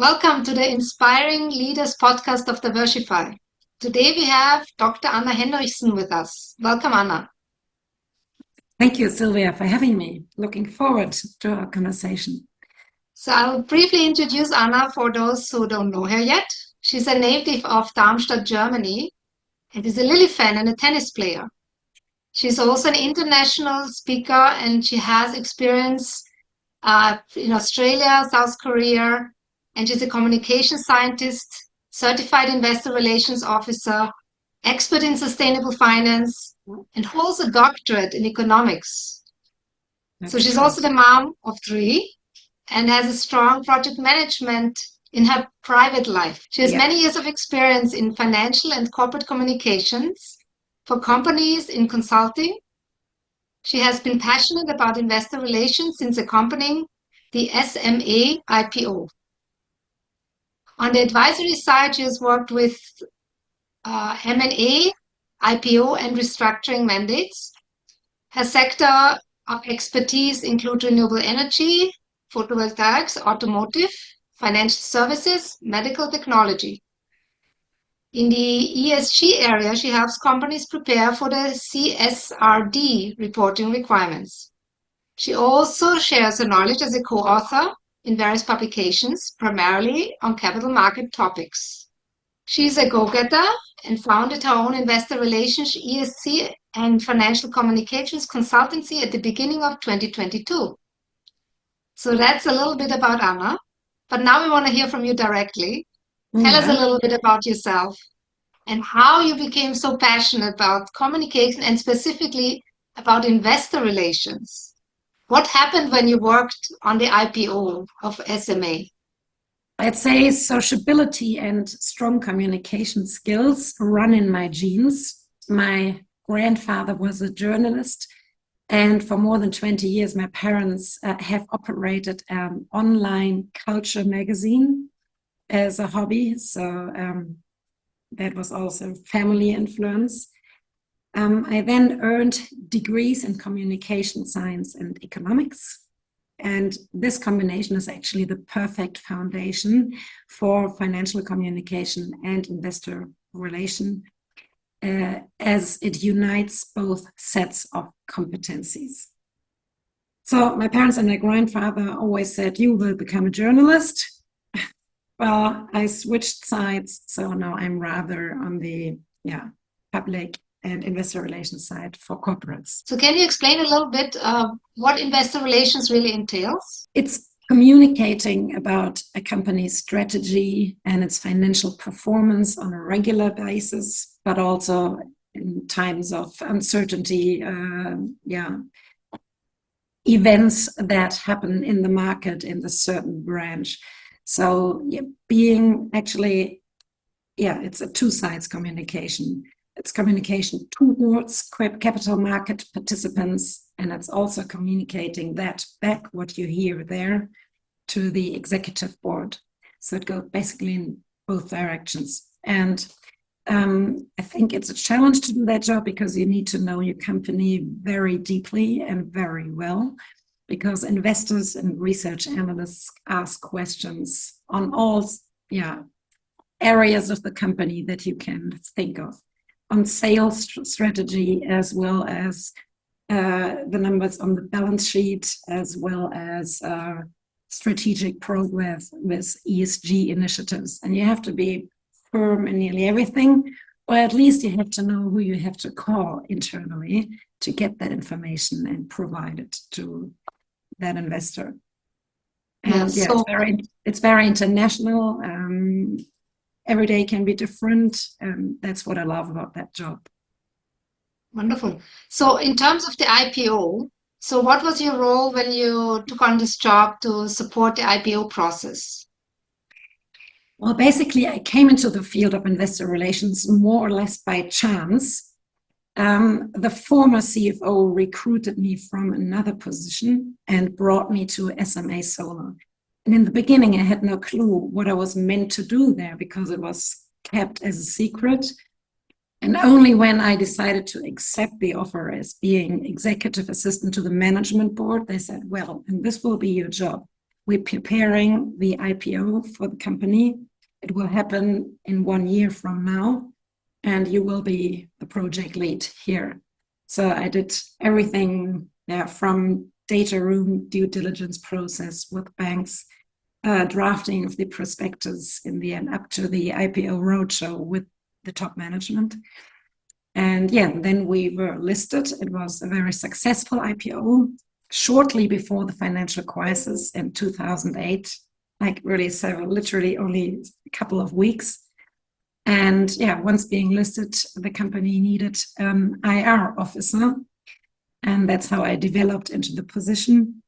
Welcome to the Inspiring Leaders Podcast of Divershefy. Today we have Dr. Anna Hinrichsen with us. Welcome, Anna. Thank you, Sylvia, for having me. Looking forward to our conversation. So I'll briefly introduce Anna for those who don't know her yet. She's a native of Darmstadt, Germany, and is a Lily fan and a tennis player. She's also an international speaker, and she has experience in Australia, South Korea, and she's a communication scientist, certified investor relations officer, expert in sustainable finance, and holds a doctorate in economics. So she's also the mom of 3 and has a strong project management in her private life. She has many years of experience in financial and corporate communications for companies in consulting. She has been passionate about investor relations since accompanying the SMA IPO. On the advisory side, she has worked with M&A, IPO, and restructuring mandates. Her sector of expertise include renewable energy, photovoltaics, automotive, financial services, medical technology. In the ESG area, she helps companies prepare for the CSRD reporting requirements. She also shares her knowledge as a co-author in various publications, primarily on capital market topics. She's a go-getter and founded her own investor relations, ESG, and financial communications consultancy at the beginning of 2022. So that's a little bit about Anna. But now we want to hear from you directly. Tell us a little bit about yourself and how you became so passionate about communication and specifically about investor relations. What happened when you worked on the IPO of SMA? I'd say sociability and strong communication skills run in my genes. My grandfather was a journalist, and for more than 20 years, my parents have operated an online culture magazine as a hobby. So that was also family influence. I then earned degrees in communication science and economics. And this combination is actually the perfect foundation for financial communication and investor relation, as it unites both sets of competencies. So my parents and my grandfather always said, you will become a journalist. Well, I switched sides, so now I'm rather on the public and investor relations side for corporates. So can you explain a little bit what investor relations really entails? It's communicating about a company's strategy and its financial performance on a regular basis, but also in times of uncertainty, events that happen in the market in the certain branch. So being actually, it's a two sides communication. It's communication towards capital market participants, and it's also communicating that back, what you hear there, to the executive board. So it goes basically in both directions. And I think it's a challenge to do that job because you need to know your company very deeply and very well, because investors and research analysts ask questions on all areas of the company that you can think of, on sales strategy, as well as the numbers on the balance sheet, as well as strategic progress with ESG initiatives. And you have to be firm in nearly everything, or at least you have to know who you have to call internally to get that information and provide it to that investor. And it's very international. Every day can be different, and that's what I love about that job. Wonderful. So in terms of the IPO, so what was your role when you took on this job to support the IPO process? Well, basically, I came into the field of investor relations more or less by chance. The former CFO recruited me from another position and brought me to SMA Solar. And in the beginning, I had no clue what I was meant to do there because it was kept as a secret. And only when I decided to accept the offer as being executive assistant to the management board, they said, well, and this will be your job. we're preparing the IPO for the company. It will happen in 1 year from now, and you will be the project lead here. So I did everything from data room due diligence process with banks, drafting of the prospectus in the end up to the IPO roadshow with the top management. And then we were listed. It was a very successful IPO shortly before the financial crisis in 2008, like really literally only a couple of weeks. And once being listed, the company needed IR officer. And that's how I developed into the position.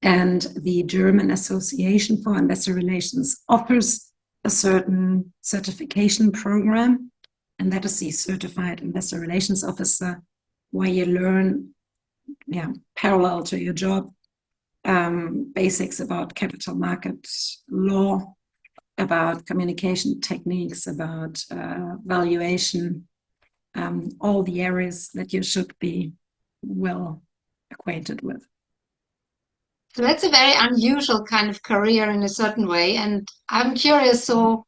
And the German Association for Investor Relations offers a certain certification program. And that is the Certified Investor Relations Officer, where you learn, parallel to your job, basics about capital markets law, about communication techniques, about valuation, all the areas that you should be well acquainted with. So that's a very unusual kind of career in a certain way. And I'm curious, so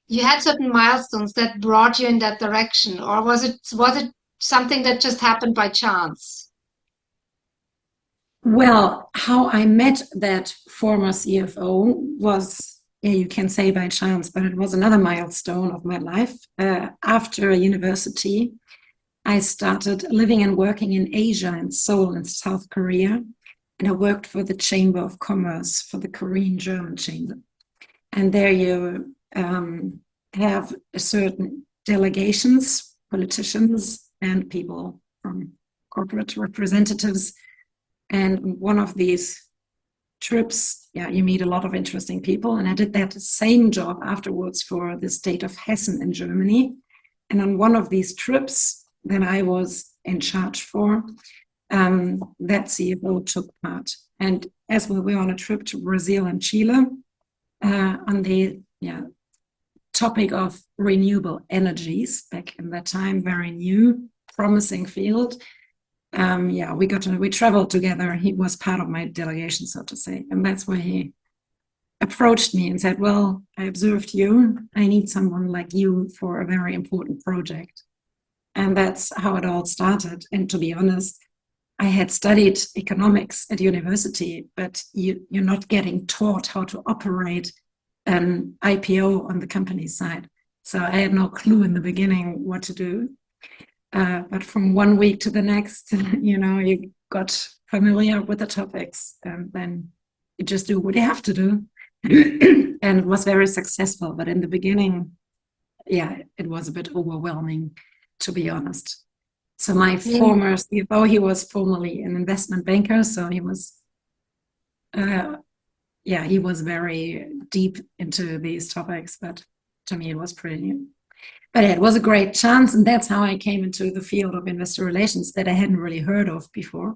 you had certain milestones that brought you in that direction, or was it something that just happened by chance? Well, how I met that former CFO was, you can say by chance, but it was another milestone of my life. After university, I started living and working in Asia, in Seoul, in South Korea. And I worked for the Chamber of Commerce, for the Korean-German Chamber. And there you have certain delegations, politicians, and people from corporate representatives. And one of these trips, you meet a lot of interesting people. And I did that same job afterwards for the state of Hessen in Germany. And on one of these trips that I was in charge for, that CFO took part. And as we were on a trip to Brazil and Chile, on the topic of renewable energies, back in that time, very new, promising field. We traveled together. He was part of my delegation, so to say. And that's where he approached me and said, well, I observed you. I need someone like you for a very important project. And that's how it all started. And to be honest, I had studied economics at university, but you're not getting taught how to operate an IPO on the company side. So I had no clue in the beginning what to do. But from 1 week to the next, you got familiar with the topics, and then you just do what you have to do. And it was very successful. But in the beginning, it was a bit overwhelming, to be honest. So my former CFO, he was formerly an investment banker. So he was, he was very deep into these topics. But to me, it was pretty new. But it was a great chance. And that's how I came into the field of investor relations that I hadn't really heard of before.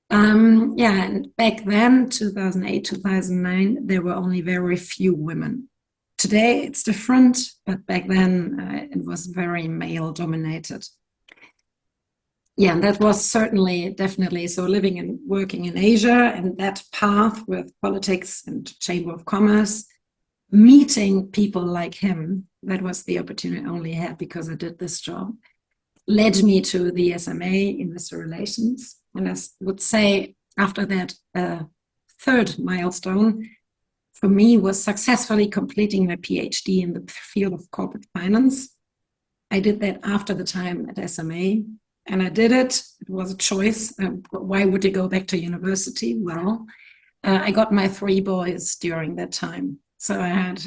And back then, 2008, 2009, there were only very few women. Today, it's different. But back then, it was very male dominated. And that was definitely, so living and working in Asia and that path with politics and Chamber of Commerce, meeting people like him, that was the opportunity I only had because I did this job, led me to the SMA, Investor Relations. And I would say after that, third milestone for me was successfully completing my PhD in the field of corporate finance. I did that after the time at SMA. And I did it. It was a choice. Why would you go back to university? Well, I got my 3 boys during that time. So I had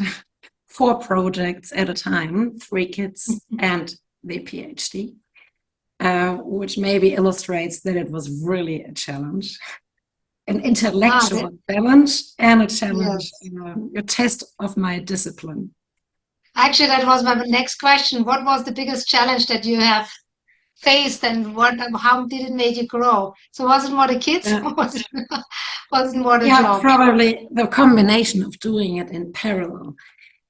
4 projects at a time, 3 kids and the PhD, which maybe illustrates that it was really a challenge, an intellectual challenge and a challenge, a test of my discipline. Actually, that was my next question. What was the biggest challenge that you have faced, and how did it make you grow? So was it more the kids, or was it more the job? Probably the combination of doing it in parallel.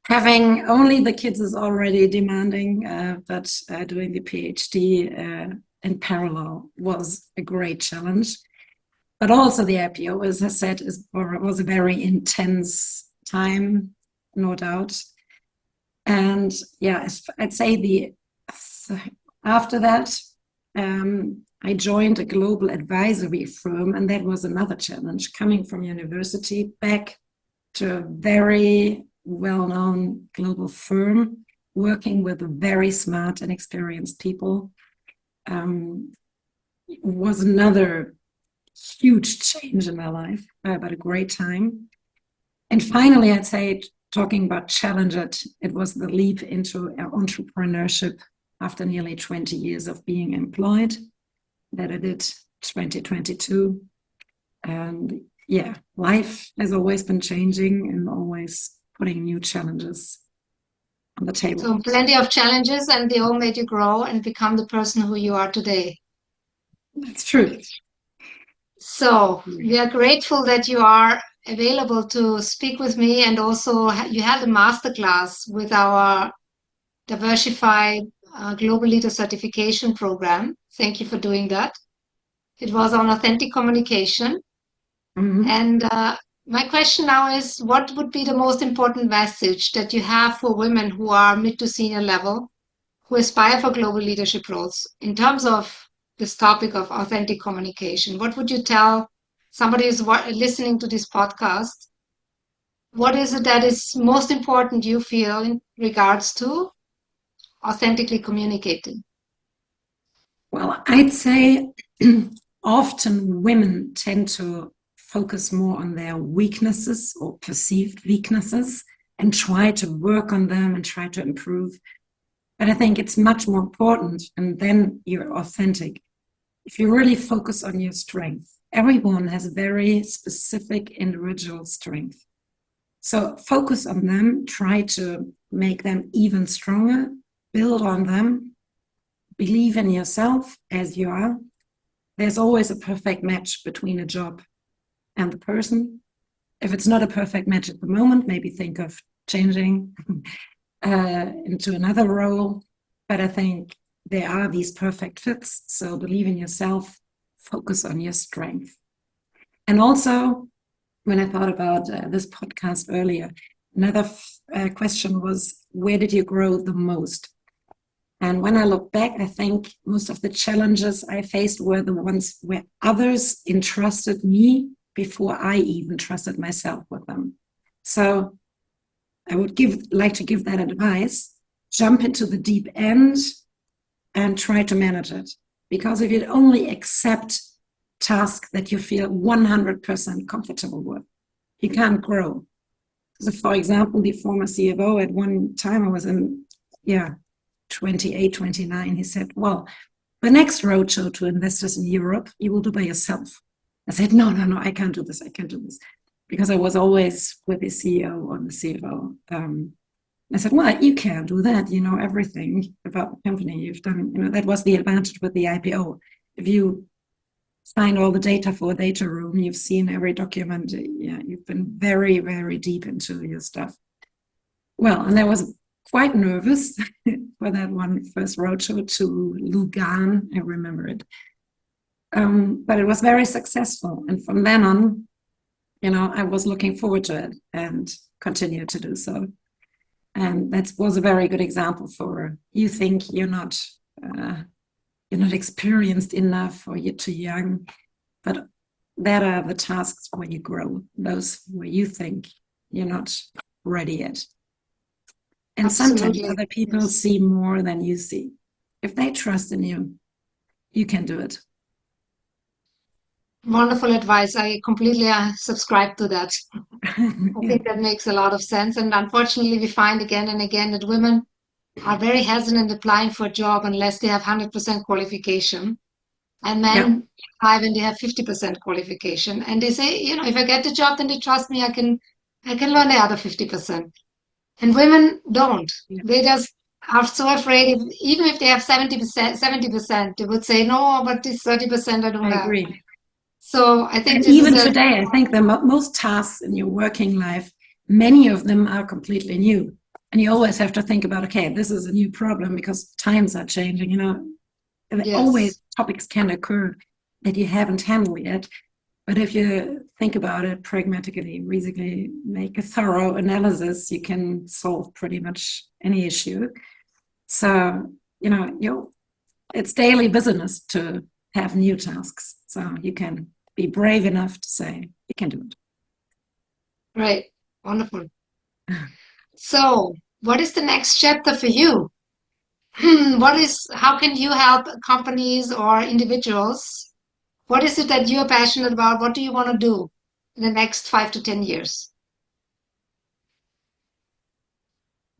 Having only the kids is already demanding, but doing the PhD in parallel was a great challenge. But also the IPO, as I said, was a very intense time, no doubt. And yeah, I'd say after that, I joined a global advisory firm, and that was another challenge, coming from university back to a very well-known global firm, working with very smart and experienced people. Was another huge change in my life, but a great time. And finally, I'd say, talking about challenge, it was the leap into entrepreneurship after nearly 20 years of being employed that I did 2022. And yeah, life has always been changing and always putting new challenges on the table. So plenty of challenges, and they all made you grow and become the person who you are today. That's true. So we are grateful that you are available to speak with me, and also you had a masterclass with our Divershefy Global Leader Certification Program. Thank you for doing that. It was on authentic communication. Mm-hmm. And my question now is, what would be the most important message that you have for women who are mid to senior level, who aspire for global leadership roles in terms of this topic of authentic communication? What would you tell somebody who's listening to this podcast? What is it that is most important, you feel, in regards to authentically communicating? Well, I'd say often women tend to focus more on their weaknesses or perceived weaknesses and try to work on them and try to improve. But I think it's much more important, and then you're authentic, if you really focus on your strength. Everyone has very specific individual strength. So focus on them, try to make them even stronger, build on them, believe in yourself as you are. There's always a perfect match between a job and the person. If it's not a perfect match at the moment, maybe think of changing into another role. But I think there are these perfect fits. So believe in yourself, focus on your strength. And also, when I thought about this podcast earlier, another question was, where did you grow the most? And when I look back, I think most of the challenges I faced were the ones where others entrusted me before I even trusted myself with them. So I would like to give that advice: jump into the deep end and try to manage it. Because if you only accept tasks that you feel 100% comfortable with, you can't grow. So for example, the former CFO, at one time I was in, 28, 29, he said, well, the next roadshow to investors in Europe, you will do by yourself. I said, no, I can't do this. Because I was always with the CEO or the CFO. I said, well, you can do that. You know everything about the company. You've done, that was the advantage with the IPO. If you find all the data for a data room, you've seen every document. You've been very, very deep into your stuff. Well, and I was quite nervous for that one first roadshow to Lugano. I remember it. But it was very successful. And from then on, I was looking forward to it and continued to do so. And that was a very good example for, you think you're not experienced enough, or you're too young, but that are the tasks where you grow, those where you think you're not ready yet. And Absolutely. Sometimes other people see more than you see. If they trust in you, you can do it. Wonderful advice. I completely subscribe to that. I think that makes a lot of sense. And unfortunately, we find again and again that women are very hesitant applying for a job unless they have 100% qualification. And men apply when they have 50% qualification. And they say, if I get the job, then they trust me, I can learn the other 50%. And women don't. Yeah. They just are so afraid. Even if they have 70%, they would say, no, but this 30% I don't have. I agree. So I think And this even is today, I think the most tasks in your working life, many of them are completely new. And you always have to think about, okay, this is a new problem because times are changing, Yes. Always topics can occur that you haven't handled yet. But if you think about it pragmatically, basically make a thorough analysis, you can solve pretty much any issue. So, it's daily business to have new tasks. So you can be brave enough to say, you can do it. Right. Wonderful. So, what is the next chapter for you? How can you help companies or individuals? What is it that you're passionate about? What do you want to do in the next 5 to 10 years?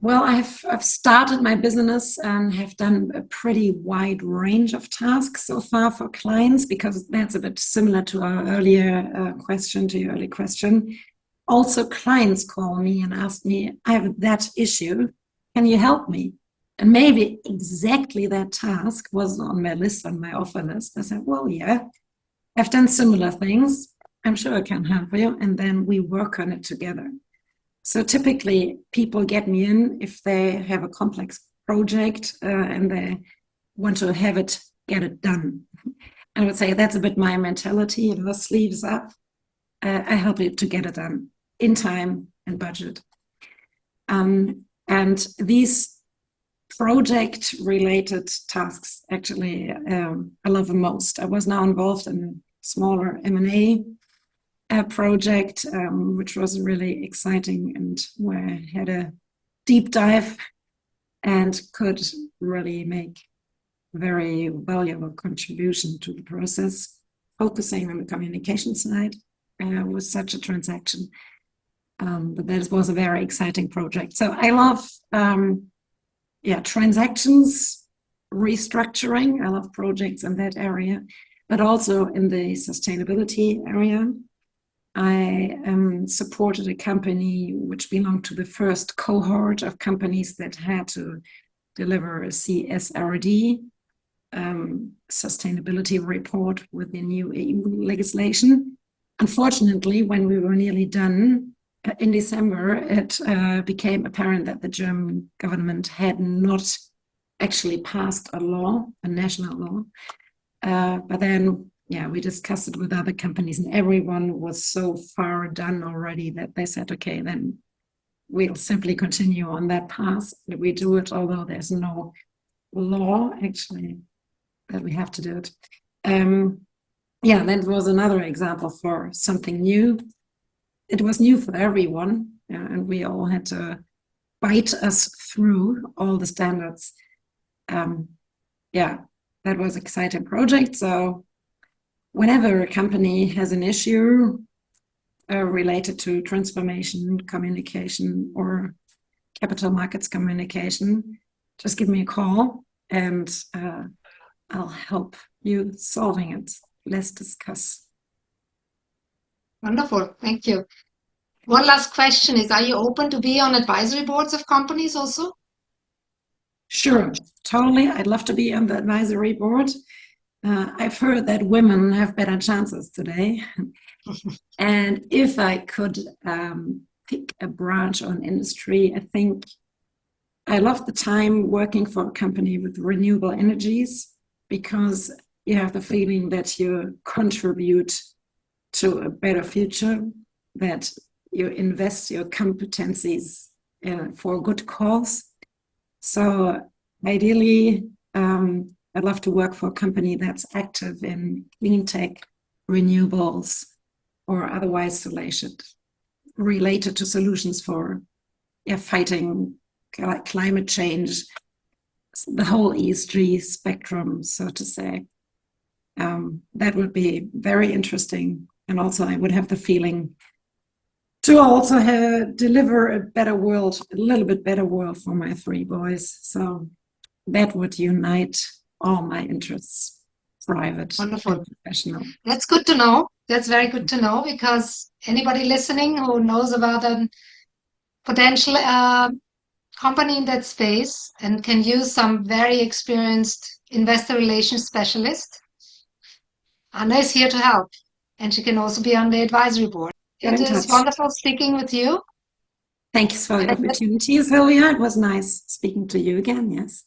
Well, I've started my business and have done a pretty wide range of tasks so far for clients, because that's a bit similar to our earlier question. Also, clients call me and ask me, I have that issue, can you help me? And maybe exactly that task was on my list, on my offer list. I said, well, yeah, I've done similar things. I'm sure I can help you. And then we work on it together. So typically people get me in if they have a complex project and they want to get it done. I would say that's a bit my mentality, the sleeves up. I help you to get it done in time and budget. And these project-related tasks, actually, I love the most. I was now involved in a smaller M&A project, which was really exciting, and where I had a deep dive and could really make a very valuable contribution to the process, focusing on the communication side with such a transaction. But that was a very exciting project. So I love transactions, restructuring. I love projects in that area, but also in the sustainability area. I supported a company which belonged to the first cohort of companies that had to deliver a CSRD sustainability report with the new EU legislation. Unfortunately, when we were nearly done in December, it became apparent that the German government had not actually passed a national law. But then we discussed it with other companies, and everyone was so far done already that they said, okay, then we'll simply continue on that path. We do it, although there's no law actually that we have to do it. That was another example for something new. It was new for everyone, and we all had to bite us through all the standards. That was an exciting project. So whenever a company has an issue related to transformation, communication, or capital markets communication, just give me a call and I'll help you solving it. Let's discuss. Wonderful. Thank you. One last question is, are you open to be on advisory boards of companies also? Sure, totally. I'd love to be on the advisory board. I've heard that women have better chances today. And if I could pick a branch on industry, I think I love the time working for a company with renewable energies, because you have the feeling that you contribute to a better future, that you invest your competencies for a good cause. So ideally, I'd love to work for a company that's active in clean tech, renewables, or otherwise related to solutions for fighting climate change, the whole ESG spectrum, so to say. That would be very interesting. And also I would have the feeling to also deliver a little bit better world for my 3 boys. So that would unite all my interests, private and professional. That's good to know. That's very good to know, because anybody listening who knows about a potential company in that space and can use some very experienced investor relations specialist, Anna is here to help, and she can also be on the advisory board. It is wonderful speaking with you. Thanks for the opportunity, Sylvia. It was nice speaking to you again. Yes.